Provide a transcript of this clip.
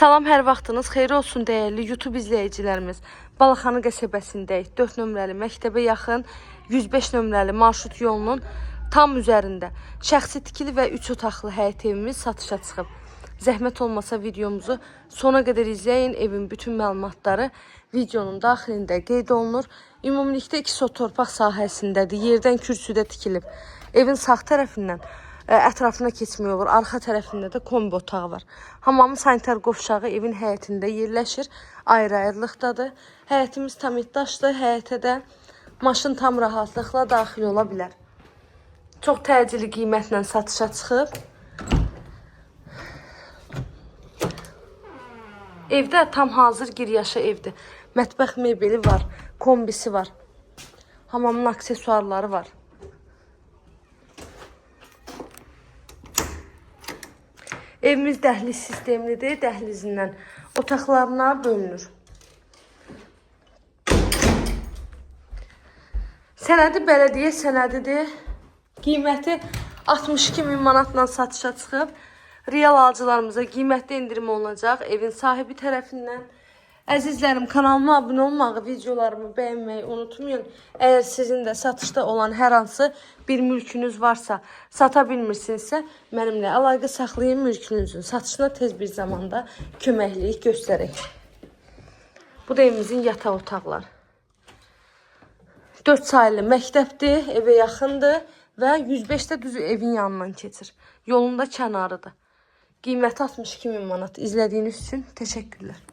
Salam, hər vaxtınız xeyir olsun dəyərli YouTube izləyicilərimiz. Balaxanı qəsəbəsindəyik. 4 nömrəli məktəbə yaxın 105 nömrəli marşrut yolunun tam üzərində şəxsi tikili və 3 otaqlı həyət evimiz satışa çıxıb. Zəhmət olmasa videomuzu sona qədər izləyin. Evin bütün məlumatları videonun daxilində qeyd olunur. Ümumilikdə 2 sot torpaq sahəsindədir. Yerdən kürsüdə tikilib. Evin sağ tərəfindən ətrafına keçmək olur. Arxa tərəfində də kombi otağı var. Hamamın sanitar qovşağı evin həyətində yerləşir. Ayrı-ayrılıqdadır. Həyətimiz tam iddaşdır. Həyətə də maşın tam rahatlıqla daxil ola bilər. Çox təcili qiymətlə satışa çıxıb. Evdə tam hazır giryaşı evdir. Mətbəx mebeli var. Kombisi var. Hamamın aksesuarları var. Evimiz dəhliz sistemlidir. Dəhlizindən otaqlarına bölünür. Sənədi bələdiyyə sənədidir. Qiyməti 62.000 manatla satışa çıxıb. Real alıcılarımıza qiymətli indirim olunacaq evin sahibi tərəfindən. Əzizlərim, kanalıma abunə olmağı, videolarımı bəyənməyi unutmayın. Əgər sizin də satışda olan hər hansı bir mülkünüz varsa, sata bilmirsinizsə, mənimlə əlaqə saxlayın, mülkünüzün satışına tez bir zamanda köməklik göstərək. Bu da evimizin yataq otaqları. 4 sayılı məktəbdir, evə yaxındır və 105-də düz evin yanından keçir. Yolunda kənarıdır. Qiyməti 62.000 manat. İzlədiyiniz üçün təşəkkürlər.